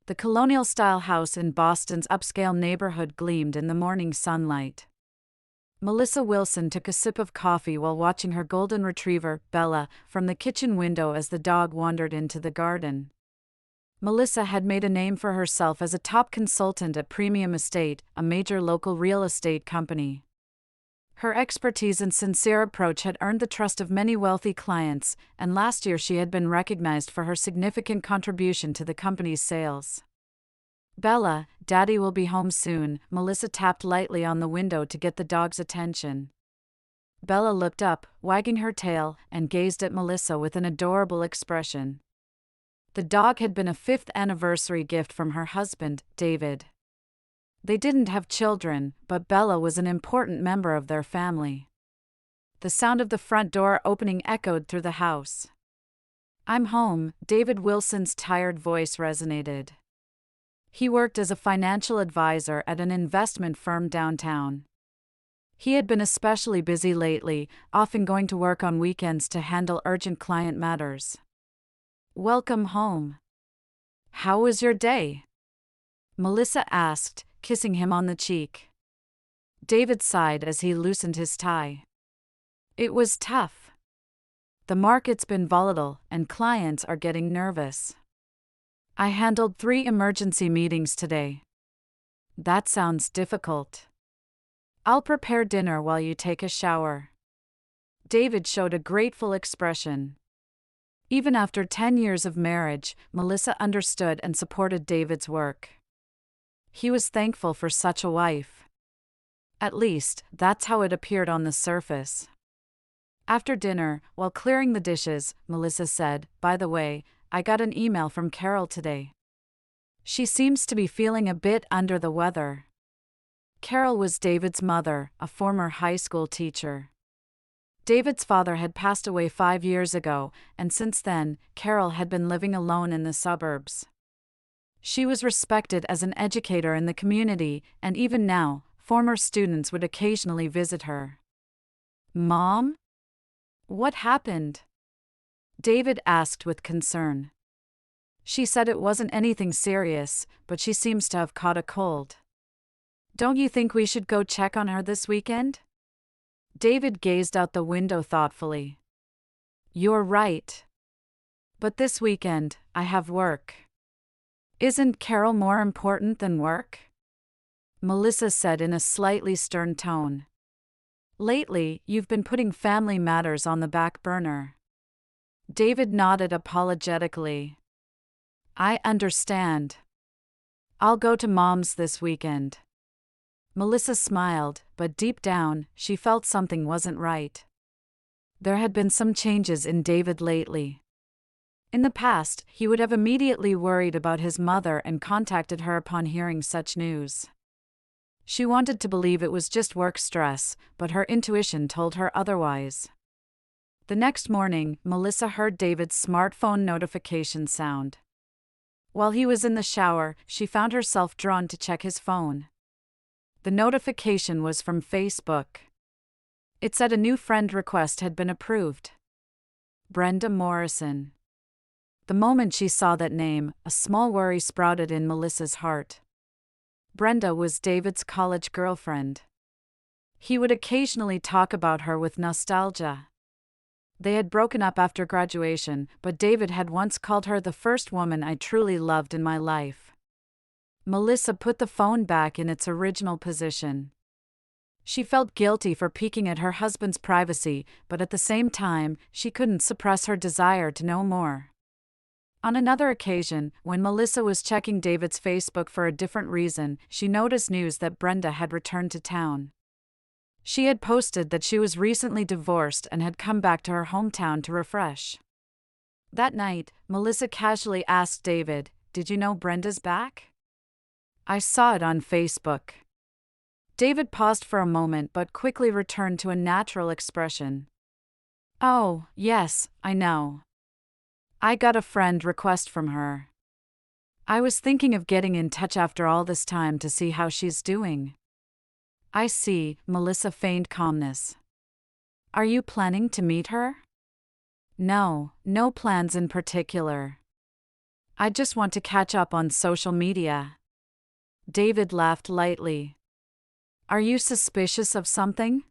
The colonial-style house in Boston's upscale neighborhood gleamed in the morning sunlight. Melissa Wilson took a sip of coffee while watching her golden retriever, Bella, from the kitchen window as the dog wandered into the garden. Melissa had made a name for herself as a top consultant at Premium Estate, a major local real estate company. Her expertise and sincere approach had earned the trust of many wealthy clients, and last year she had been recognized for her significant contribution to the company's sales. Bella, Daddy will be home soon, Melissa tapped lightly on the window to get the dog's attention. Bella looked up, wagging her tail, and gazed at Melissa with an adorable expression. The dog had been a 5th anniversary gift from her husband, David. They didn't have children, but Bella was an important member of their family. The sound of the front door opening echoed through the house. "I'm home," David Wilson's tired voice resonated. He worked as a financial advisor at an investment firm downtown. He had been especially busy lately, often going to work on weekends to handle urgent client matters. "Welcome home. How was your day?" Melissa asked, kissing him on the cheek. David sighed as he loosened his tie. "It was tough. The market's been volatile, and clients are getting nervous. I handled 3 emergency meetings today." "That sounds difficult. I'll prepare dinner while you take a shower." David showed a grateful expression. Even after 10 years of marriage, Melissa understood and supported David's work. He was thankful for such a wife. At least, that's how it appeared on the surface. After dinner, while clearing the dishes, Melissa said, "By the way, I got an email from Carol today. She seems to be feeling a bit under the weather." Carol was David's mother, a former high school teacher. David's father had passed away 5 years ago, and since then, Carol had been living alone in the suburbs. She was respected as an educator in the community, and even now, former students would occasionally visit her. "Mom? What happened?" David asked with concern. "She said it wasn't anything serious, but she seems to have caught a cold. Don't you think we should go check on her this weekend?" David gazed out the window thoughtfully. "You're right. But this weekend, I have work." "Isn't Carol more important than work?" Melissa said in a slightly stern tone. "Lately, you've been putting family matters on the back burner." David nodded apologetically. "I understand. I'll go to Mom's this weekend." Melissa smiled, but deep down, she felt something wasn't right. There had been some changes in David lately. In the past, he would have immediately worried about his mother and contacted her upon hearing such news. She wanted to believe it was just work stress, but her intuition told her otherwise. The next morning, Melissa heard David's smartphone notification sound. While he was in the shower, she found herself drawn to check his phone. The notification was from Facebook. It said a new friend request had been approved. Brenda Morrison. The moment she saw that name, a small worry sprouted in Melissa's heart. Brenda was David's college girlfriend. He would occasionally talk about her with nostalgia. They had broken up after graduation, but David had once called her the first woman I truly loved in my life. Melissa put the phone back in its original position. She felt guilty for peeking at her husband's privacy, but at the same time, she couldn't suppress her desire to know more. On another occasion, when Melissa was checking David's Facebook for a different reason, she noticed news that Brenda had returned to town. She had posted that she was recently divorced and had come back to her hometown to refresh. That night, Melissa casually asked David, "Did you know Brenda's back?" "I saw it on Facebook." David paused for a moment but quickly returned to a natural expression. "Oh, yes, I know. I got a friend request from her. I was thinking of getting in touch after all this time to see how she's doing." "I see," Melissa feigned calmness. "Are you planning to meet her?" No plans in particular. I just want to catch up on social media. David laughed lightly. Are you suspicious of something?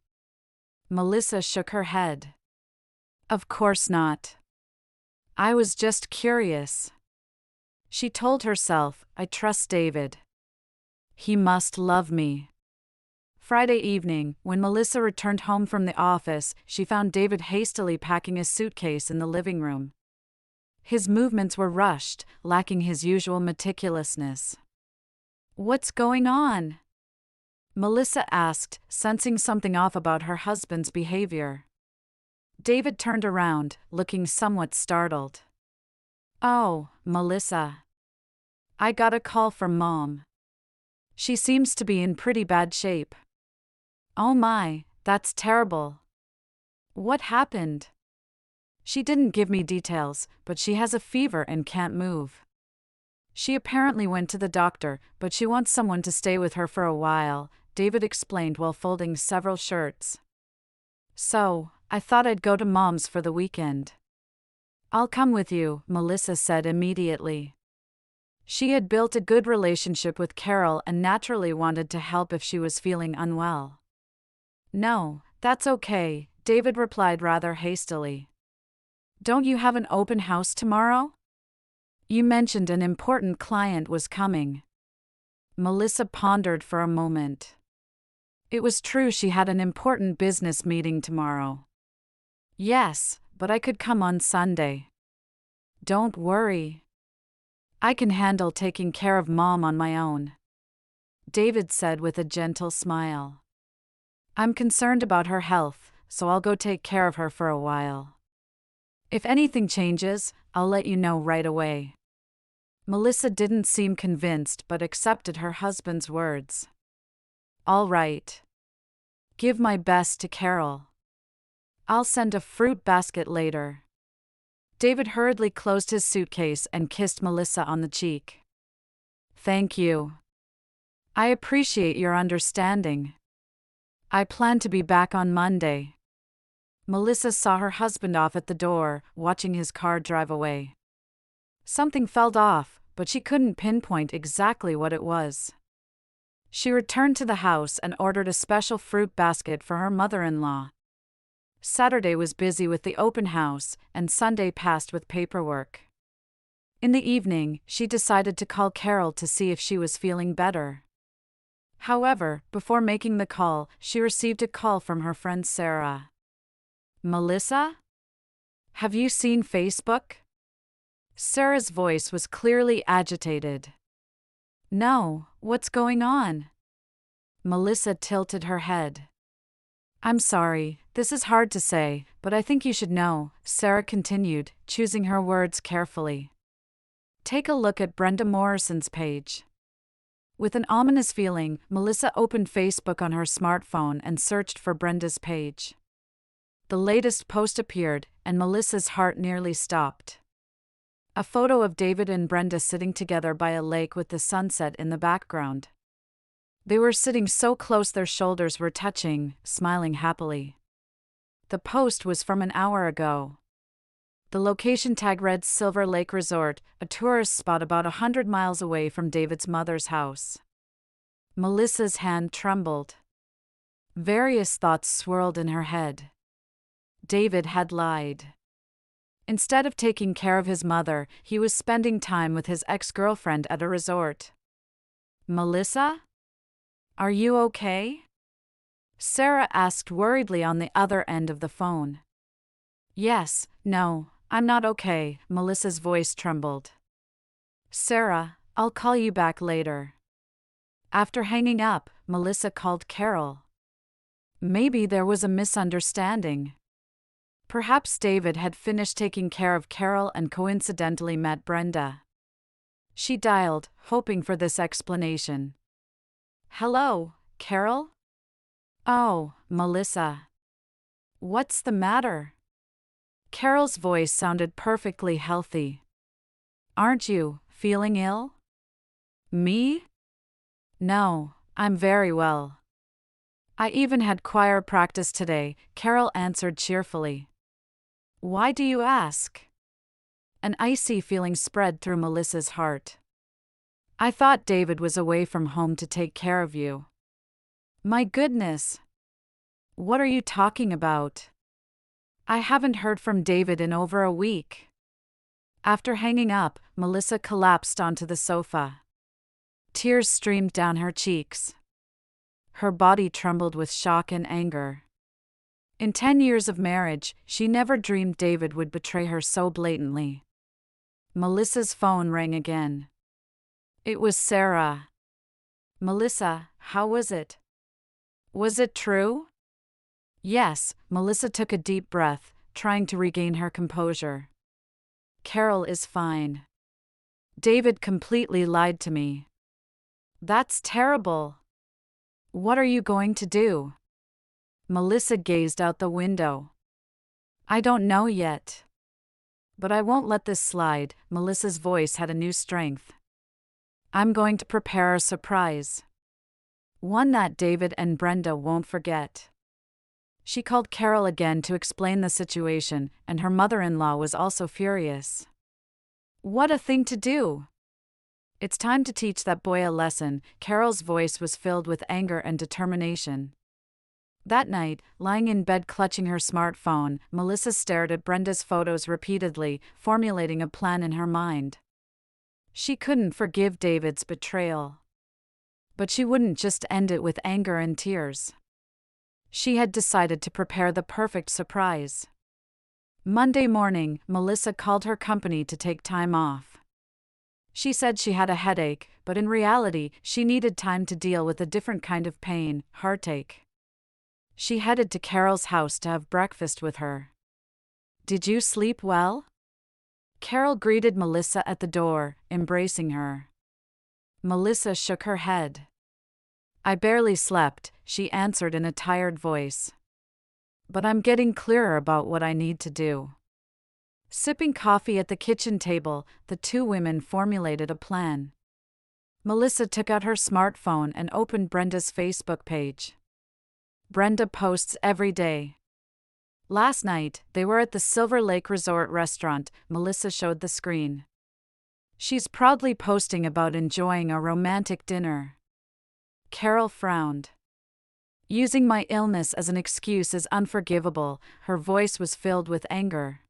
Melissa shook her head. Of course not. I was just curious. She told herself, I trust David. He must love me. Friday evening, when Melissa returned home from the office, she found David hastily packing his suitcase in the living room. His movements were rushed, lacking his usual meticulousness. What's going on? Melissa asked, sensing something off about her husband's behavior. David turned around, looking somewhat startled. Oh, Melissa. I got a call from Mom. She seems to be in pretty bad shape. Oh my, that's terrible. What happened? She didn't give me details, but she has a fever and can't move. She apparently went to the doctor, but she wants someone to stay with her for a while, David explained while folding several shirts. So, I thought I'd go to Mom's for the weekend. I'll come with you, Melissa said immediately. She had built a good relationship with Carol and naturally wanted to help if she was feeling unwell. No, that's okay, David replied rather hastily. Don't you have an open house tomorrow? You mentioned an important client was coming. Melissa pondered for a moment. It was true she had an important business meeting tomorrow. Yes, but I could come on Sunday. Don't worry. I can handle taking care of Mom on my own, David said with a gentle smile. I'm concerned about her health, so I'll go take care of her for a while. If anything changes, I'll let you know right away. Melissa didn't seem convinced but accepted her husband's words. All right. Give my best to Carol. I'll send a fruit basket later. David hurriedly closed his suitcase and kissed Melissa on the cheek. Thank you. I appreciate your understanding. I plan to be back on Monday. Melissa saw her husband off at the door, watching his car drive away. Something felt off, but she couldn't pinpoint exactly what it was. She returned to the house and ordered a special fruit basket for her mother-in-law. Saturday was busy with the open house, and Sunday passed with paperwork. In the evening, she decided to call Carol to see if she was feeling better. However, before making the call, she received a call from her friend Sarah. Melissa? Have you seen Facebook? Sarah's voice was clearly agitated. No, what's going on? Melissa tilted her head. I'm sorry, this is hard to say, but I think you should know, Sarah continued, choosing her words carefully. Take a look at Brenda Morrison's page. With an ominous feeling, Melissa opened Facebook on her smartphone and searched for Brenda's page. The latest post appeared, and Melissa's heart nearly stopped. A photo of David and Brenda sitting together by a lake with the sunset in the background. They were sitting so close their shoulders were touching, smiling happily. The post was from an hour ago. The location tag read Silver Lake Resort, a tourist spot about 100 miles away from David's mother's house. Melissa's hand trembled. Various thoughts swirled in her head. David had lied. Instead of taking care of his mother, he was spending time with his ex-girlfriend at a resort. Melissa? Are you okay? Sarah asked worriedly on the other end of the phone. Yes, no, I'm not okay, Melissa's voice trembled. Sarah, I'll call you back later. After hanging up, Melissa called Carol. Maybe there was a misunderstanding. Perhaps David had finished taking care of Carol and coincidentally met Brenda. She dialed, hoping for this explanation. Hello, Carol? Oh, Melissa. What's the matter? Carol's voice sounded perfectly healthy. Aren't you feeling ill? Me? No, I'm very well. I even had choir practice today, Carol answered cheerfully. Why do you ask? An icy feeling spread through Melissa's heart. I thought David was away from home to take care of you. My goodness. What are you talking about? I haven't heard from David in over a week. After hanging up, Melissa collapsed onto the sofa. Tears streamed down her cheeks. Her body trembled with shock and anger. In 10 years of marriage, she never dreamed David would betray her so blatantly. Melissa's phone rang again. It was Sarah. Melissa, how was it? Was it true? Yes, Melissa took a deep breath, trying to regain her composure. Carol is fine. David completely lied to me. That's terrible. What are you going to do? Melissa gazed out the window. I don't know yet. But I won't let this slide. Melissa's voice had a new strength. I'm going to prepare a surprise. One that David and Brenda won't forget. She called Carol again to explain the situation, and her mother-in-law was also furious. What a thing to do! It's time to teach that boy a lesson. Carol's voice was filled with anger and determination. That night, lying in bed clutching her smartphone, Melissa stared at Brenda's photos repeatedly, formulating a plan in her mind. She couldn't forgive David's betrayal. But she wouldn't just end it with anger and tears. She had decided to prepare the perfect surprise. Monday morning, Melissa called her company to take time off. She said she had a headache, but in reality, she needed time to deal with a different kind of pain, heartache. She headed to Carol's house to have breakfast with her. Did you sleep well? Carol greeted Melissa at the door, embracing her. Melissa shook her head. I barely slept, she answered in a tired voice. But I'm getting clearer about what I need to do. Sipping coffee at the kitchen table, the two women formulated a plan. Melissa took out her smartphone and opened Brenda's Facebook page. Brenda posts every day. Last night, they were at the Silver Lake Resort restaurant. Melissa showed the screen. She's proudly posting about enjoying a romantic dinner. Carol frowned. Using my illness as an excuse is unforgivable. Her voice was filled with anger.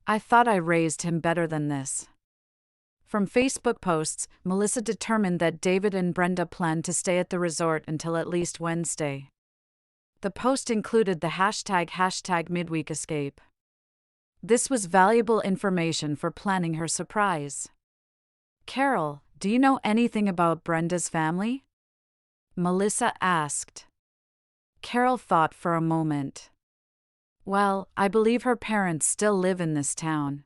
I thought I raised him better than this. From Facebook posts, Melissa determined that David and Brenda planned to stay at the resort until at least Wednesday. The post included the hashtag midweek escape. This was valuable information for planning her surprise. Carol, do you know anything about Brenda's family? Melissa asked. Carol thought for a moment. Well, I believe her parents still live in this town.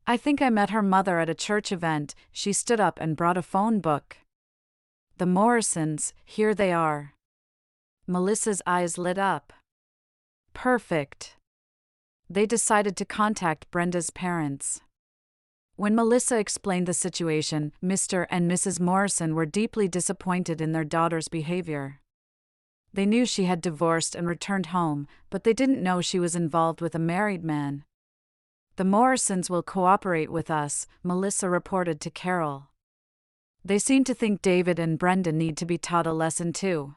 I think I met her mother at a church event. She stood up and brought a phone book. The Morrisons, here they are. Melissa's eyes lit up. Perfect. They decided to contact Brenda's parents. When Melissa explained the situation, Mr. and Mrs. Morrison were deeply disappointed in their daughter's behavior. They knew she had divorced and returned home, but they didn't know she was involved with a married man. The Morrisons will cooperate with us, Melissa reported to Carol. They seem to think David and Brenda need to be taught a lesson too.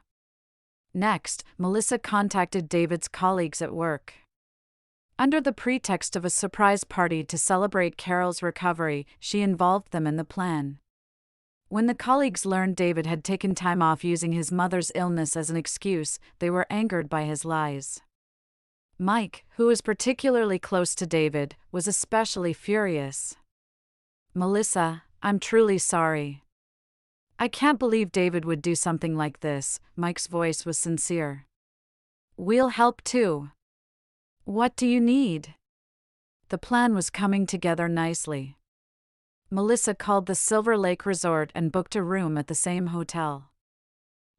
Next, Melissa contacted David's colleagues at work. Under the pretext of a surprise party to celebrate Carol's recovery, she involved them in the plan. When the colleagues learned David had taken time off using his mother's illness as an excuse, they were angered by his lies. Mike, who was particularly close to David, was especially furious. Melissa, I'm truly sorry. I can't believe David would do something like this. Mike's voice was sincere. We'll help too. What do you need? The plan was coming together nicely. Melissa called the Silver Lake Resort and booked a room at the same hotel.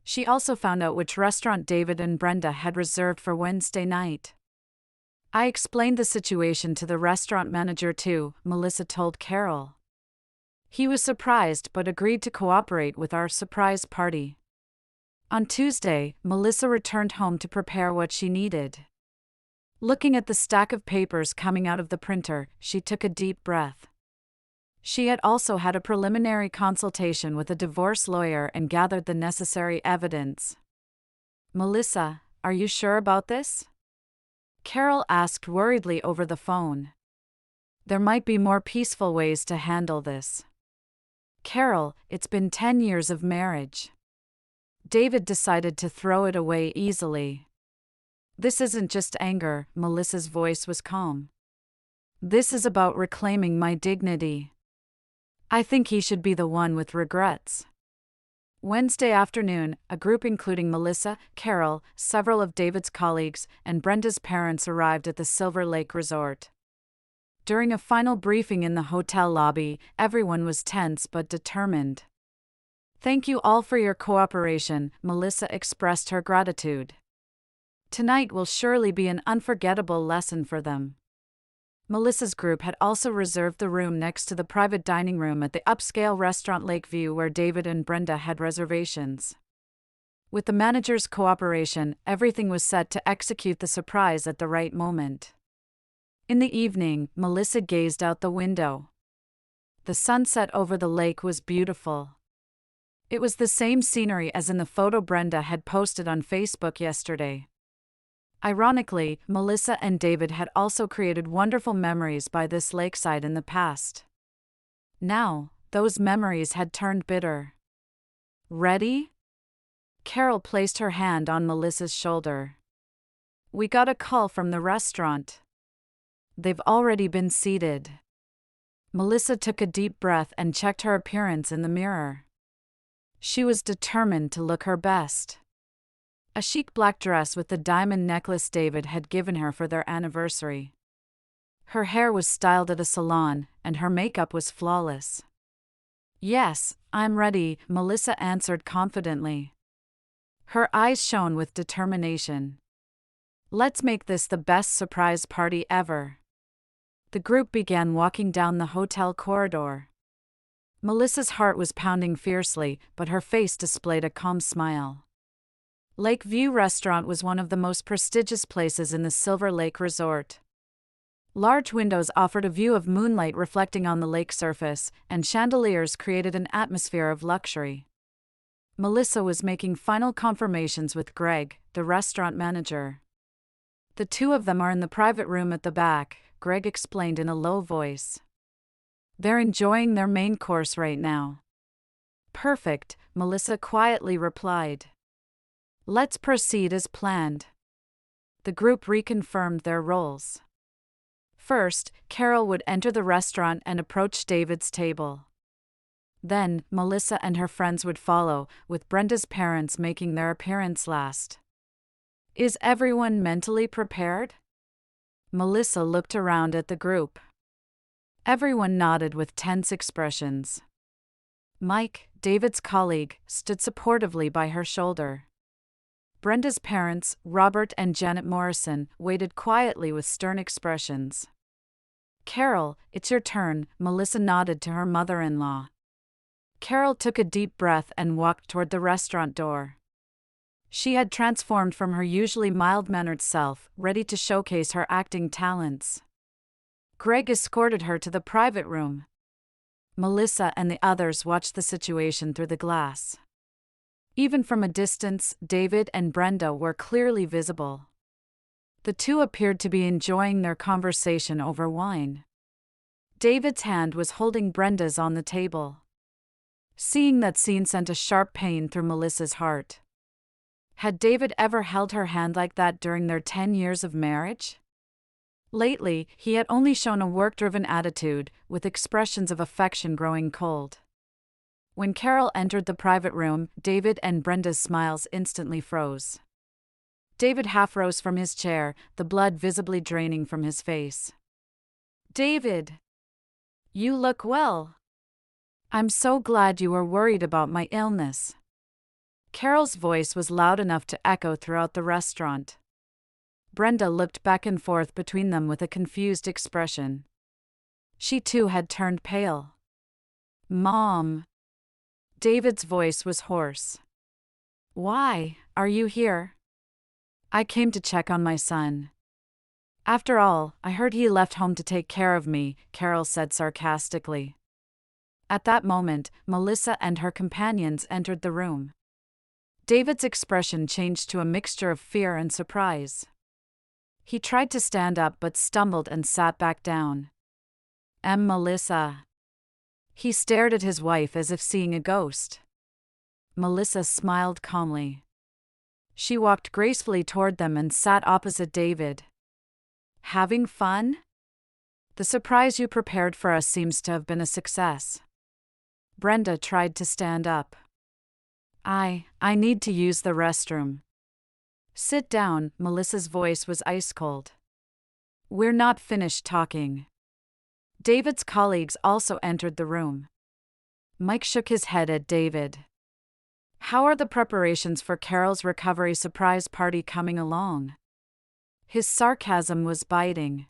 She also found out which restaurant David and Brenda had reserved for Wednesday night. I explained the situation to the restaurant manager too, Melissa told Carol. He was surprised but agreed to cooperate with our surprise party. On Tuesday, Melissa returned home to prepare what she needed. Looking at the stack of papers coming out of the printer, she took a deep breath. She had also had a preliminary consultation with a divorce lawyer and gathered the necessary evidence. "Melissa, are you sure about this?" Carol asked worriedly over the phone. "There might be more peaceful ways to handle this." "Carol, it's been 10 years of marriage." David decided to throw it away easily. "This isn't just anger," Melissa's voice was calm. "This is about reclaiming my dignity. I think he should be the one with regrets." Wednesday afternoon, a group including Melissa, Carol, several of David's colleagues, and Brenda's parents arrived at the Silver Lake Resort. During a final briefing in the hotel lobby, everyone was tense but determined. "Thank you all for your cooperation," Melissa expressed her gratitude. "Tonight will surely be an unforgettable lesson for them." Melissa's group had also reserved the room next to the private dining room at the upscale restaurant Lakeview where David and Brenda had reservations. With the manager's cooperation, everything was set to execute the surprise at the right moment. In the evening, Melissa gazed out the window. The sunset over the lake was beautiful. It was the same scenery as in the photo Brenda had posted on Facebook yesterday. Ironically, Melissa and David had also created wonderful memories by this lakeside in the past. Now, those memories had turned bitter. "Ready?" Carol placed her hand on Melissa's shoulder. "We got a call from the restaurant. They've already been seated." Melissa took a deep breath and checked her appearance in the mirror. She was determined to look her best. A chic black dress with the diamond necklace David had given her for their anniversary. Her hair was styled at a salon, and her makeup was flawless. "Yes, I'm ready," Melissa answered confidently. Her eyes shone with determination. "Let's make this the best surprise party ever." The group began walking down the hotel corridor. Melissa's heart was pounding fiercely, but her face displayed a calm smile. Lakeview Restaurant was one of the most prestigious places in the Silver Lake Resort. Large windows offered a view of moonlight reflecting on the lake surface, and chandeliers created an atmosphere of luxury. Melissa was making final confirmations with Greg, the restaurant manager. "The two of them are in the private room at the back," Greg explained in a low voice. "They're enjoying their main course right now." "Perfect," Melissa quietly replied. "Let's proceed as planned." The group reconfirmed their roles. First, Carol would enter the restaurant and approach David's table. Then, Melissa and her friends would follow, with Brenda's parents making their appearance last. "Is everyone mentally prepared?" Melissa looked around at the group. Everyone nodded with tense expressions. Mike, David's colleague, stood supportively by her shoulder. Brenda's parents, Robert and Janet Morrison, waited quietly with stern expressions. "Carol, it's your turn," Melissa nodded to her mother-in-law. Carol took a deep breath and walked toward the restaurant door. She had transformed from her usually mild-mannered self, ready to showcase her acting talents. Greg escorted her to the private room. Melissa and the others watched the situation through the glass. Even from a distance, David and Brenda were clearly visible. The two appeared to be enjoying their conversation over wine. David's hand was holding Brenda's on the table. Seeing that scene sent a sharp pain through Melissa's heart. Had David ever held her hand like that during their 10 years of marriage? Lately, he had only shown a work-driven attitude, with expressions of affection growing cold. When Carol entered the private room, David and Brenda's smiles instantly froze. David half rose from his chair, the blood visibly draining from his face. "David! You look well. I'm so glad you were worried about my illness." Carol's voice was loud enough to echo throughout the restaurant. Brenda looked back and forth between them with a confused expression. She too had turned pale. "Mom." David's voice was hoarse. "Why are you here?" "I came to check on my son." After all, I heard he left home to take care of me, Carol said sarcastically. At that moment, Melissa and her companions entered the room. David's expression changed to a mixture of fear and surprise. He tried to stand up but stumbled and sat back down. Melissa. He stared at his wife as if seeing a ghost. Melissa smiled calmly. She walked gracefully toward them and sat opposite David. Having fun? The surprise you prepared for us seems to have been a success. Brenda tried to stand up. I need to use the restroom. Sit down, Melissa's voice was ice cold. We're not finished talking. David's colleagues also entered the room. Mike shook his head at David. How are the preparations for Carol's recovery surprise party coming along? His sarcasm was biting.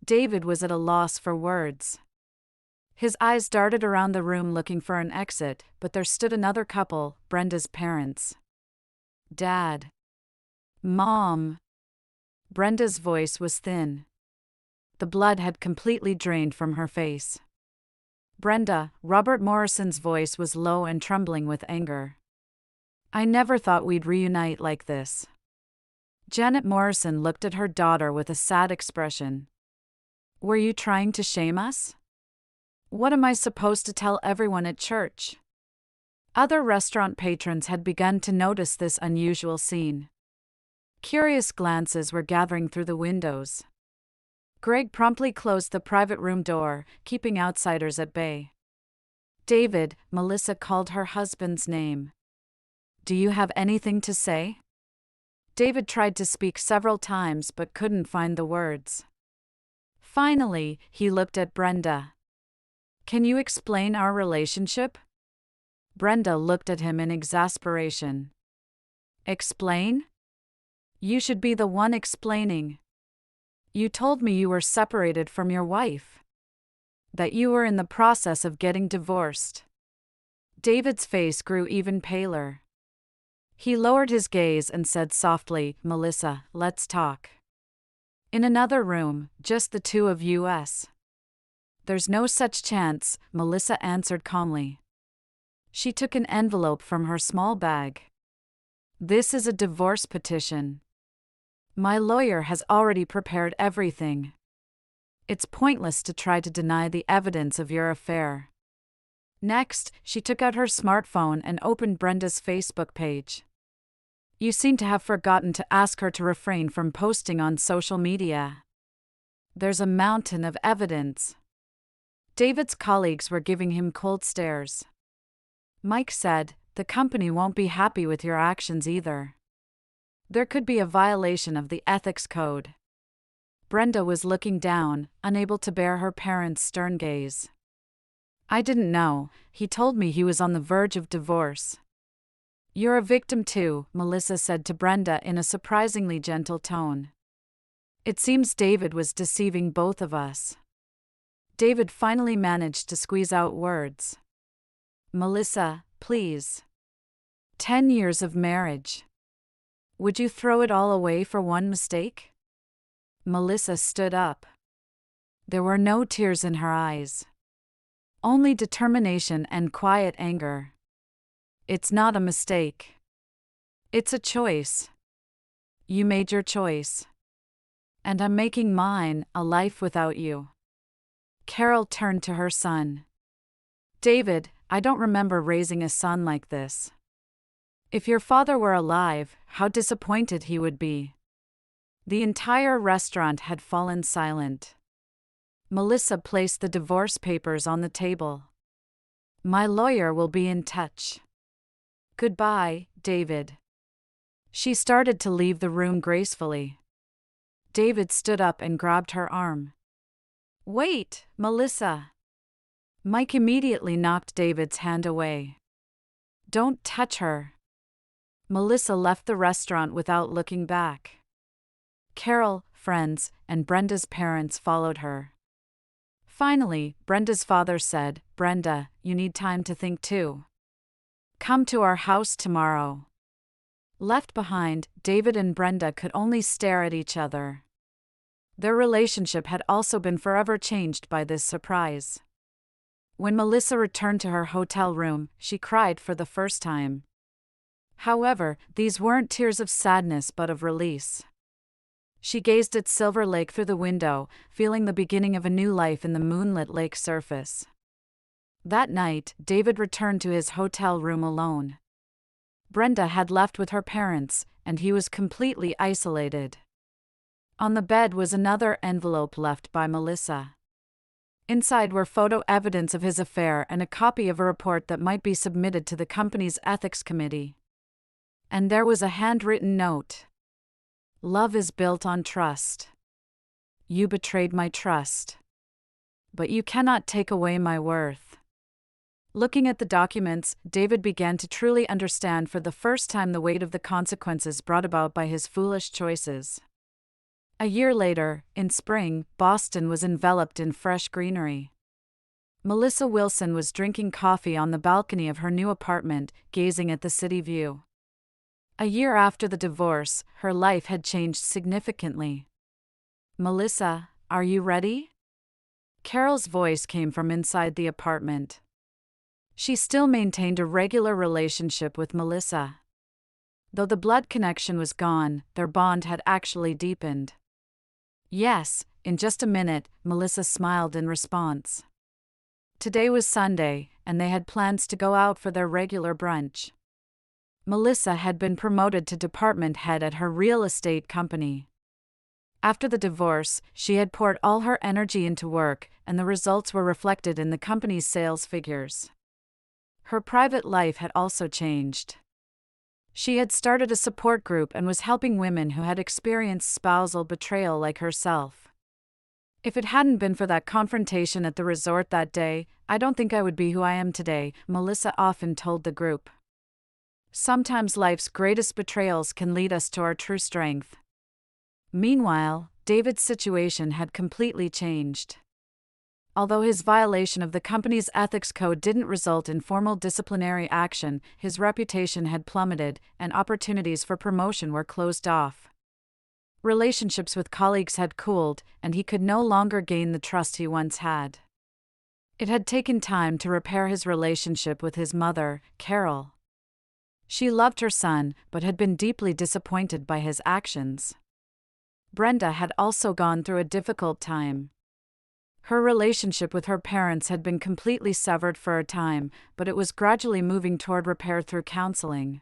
David was at a loss for words. His eyes darted around the room looking for an exit, but there stood another couple, Brenda's parents. Dad. Mom. Brenda's voice was thin. The blood had completely drained from her face. Brenda, Robert Morrison's voice was low and trembling with anger. I never thought we'd reunite like this. Janet Morrison looked at her daughter with a sad expression. Were you trying to shame us? What am I supposed to tell everyone at church? Other restaurant patrons had begun to notice this unusual scene. Curious glances were gathering through the windows. Greg promptly closed the private room door, keeping outsiders at bay. David, Melissa called her husband's name. Do you have anything to say? David tried to speak several times but couldn't find the words. Finally, he looked at Brenda. Can you explain our relationship? Brenda looked at him in exasperation. Explain? You should be the one explaining. You told me you were separated from your wife. That you were in the process of getting divorced. David's face grew even paler. He lowered his gaze and said softly, Melissa, let's talk. In another room, just the two of us. There's no such chance, Melissa answered calmly. She took an envelope from her small bag. This is a divorce petition. My lawyer has already prepared everything. It's pointless to try to deny the evidence of your affair. Next, she took out her smartphone and opened Brenda's Facebook page. You seem to have forgotten to ask her to refrain from posting on social media. There's a mountain of evidence. David's colleagues were giving him cold stares. Mike said, the company won't be happy with your actions either. There could be a violation of the ethics code. Brenda was looking down, unable to bear her parents' stern gaze. I didn't know, he told me he was on the verge of divorce. You're a victim too, Melissa said to Brenda in a surprisingly gentle tone. It seems David was deceiving both of us. David finally managed to squeeze out words. Melissa, please. 10 years of marriage. Would you throw it all away for one mistake? Melissa stood up. There were no tears in her eyes. Only determination and quiet anger. It's not a mistake. It's a choice. You made your choice. And I'm making mine, a life without you. Carol turned to her son. David, I don't remember raising a son like this. If your father were alive, how disappointed he would be. The entire restaurant had fallen silent. Melissa placed the divorce papers on the table. My lawyer will be in touch. Goodbye, David. She started to leave the room gracefully. David stood up and grabbed her arm. Wait, Melissa. Mike immediately knocked David's hand away. Don't touch her. Melissa left the restaurant without looking back. Carol, friends, and Brenda's parents followed her. Finally, Brenda's father said, Brenda, you need time to think too. Come to our house tomorrow. Left behind, David and Brenda could only stare at each other. Their relationship had also been forever changed by this surprise. When Melissa returned to her hotel room, she cried for the first time. However, these weren't tears of sadness but of release. She gazed at Silver Lake through the window, feeling the beginning of a new life in the moonlit lake surface. That night, David returned to his hotel room alone. Brenda had left with her parents, and he was completely isolated. On the bed was another envelope left by Melissa. Inside were photo evidence of his affair and a copy of a report that might be submitted to the company's ethics committee. And there was a handwritten note. Love is built on trust. You betrayed my trust. But you cannot take away my worth. Looking at the documents, David began to truly understand for the first time the weight of the consequences brought about by his foolish choices. A year later, in spring, Boston was enveloped in fresh greenery. Melissa Wilson was drinking coffee on the balcony of her new apartment, gazing at the city view. A year after the divorce, her life had changed significantly. Melissa, are you ready? Carol's voice came from inside the apartment. She still maintained a regular relationship with Melissa. Though the blood connection was gone, their bond had actually deepened. Yes, in just a minute, Melissa smiled in response. Today was Sunday, and they had plans to go out for their regular brunch. Melissa had been promoted to department head at her real estate company. After the divorce, she had poured all her energy into work, and the results were reflected in the company's sales figures. Her private life had also changed. She had started a support group and was helping women who had experienced spousal betrayal like herself. If it hadn't been for that confrontation at the resort that day, I don't think I would be who I am today, Melissa often told the group. Sometimes life's greatest betrayals can lead us to our true strength. Meanwhile, David's situation had completely changed. Although his violation of the company's ethics code didn't result in formal disciplinary action, his reputation had plummeted, and opportunities for promotion were closed off. Relationships with colleagues had cooled, and he could no longer gain the trust he once had. It had taken time to repair his relationship with his mother, Carol. She loved her son, but had been deeply disappointed by his actions. Brenda had also gone through a difficult time. Her relationship with her parents had been completely severed for a time, but it was gradually moving toward repair through counseling.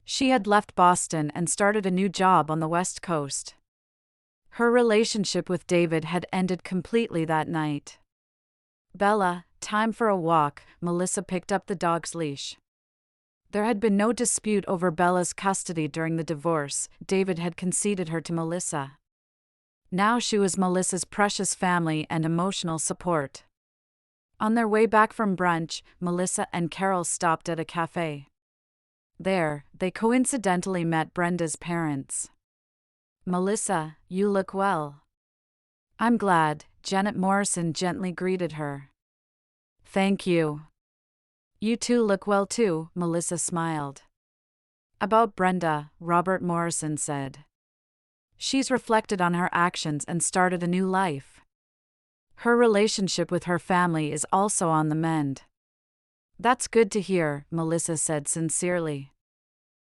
She had left Boston and started a new job on the West Coast. Her relationship with David had ended completely that night. Bella, time for a walk, Melissa picked up the dog's leash. There had been no dispute over Bella's custody during the divorce. David had conceded her to Melissa. Now she was Melissa's precious family and emotional support. On their way back from brunch, Melissa and Carol stopped at a cafe. There, they coincidentally met Brenda's parents. Melissa, you look well. I'm glad, Janet Morrison gently greeted her. Thank you. You two look well too, Melissa smiled. About Brenda, Robert Morrison said. She's reflected on her actions and started a new life. Her relationship with her family is also on the mend. That's good to hear, Melissa said sincerely.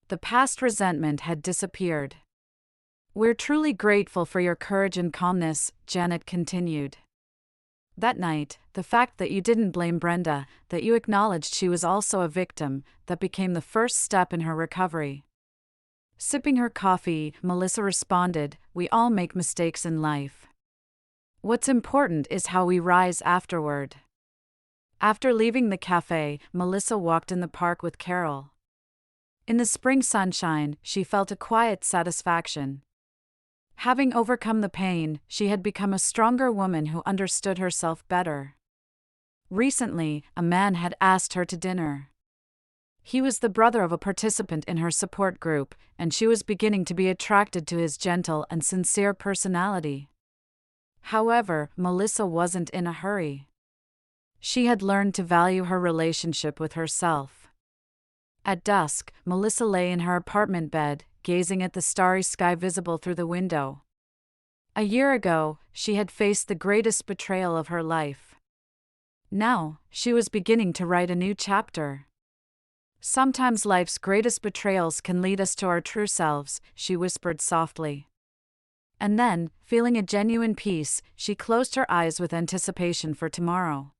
The past resentment had disappeared. We're truly grateful for your courage and calmness, Janet continued. That night, the fact that you didn't blame Brenda, that you acknowledged she was also a victim, that became the first step in her recovery. Sipping her coffee, Melissa responded, we all make mistakes in life. What's important is how we rise afterward. After leaving the cafe, Melissa walked in the park with Carol. In the spring sunshine, she felt a quiet satisfaction. Having overcome the pain, she had become a stronger woman who understood herself better. Recently, a man had asked her to dinner. He was the brother of a participant in her support group, and she was beginning to be attracted to his gentle and sincere personality. However, Melissa wasn't in a hurry. She had learned to value her relationship with herself. At dusk, Melissa lay in her apartment bed, gazing at the starry sky visible through the window. A year ago, she had faced the greatest betrayal of her life. Now, she was beginning to write a new chapter. Sometimes life's greatest betrayals can lead us to our true selves, she whispered softly. And then, feeling a genuine peace, she closed her eyes with anticipation for tomorrow.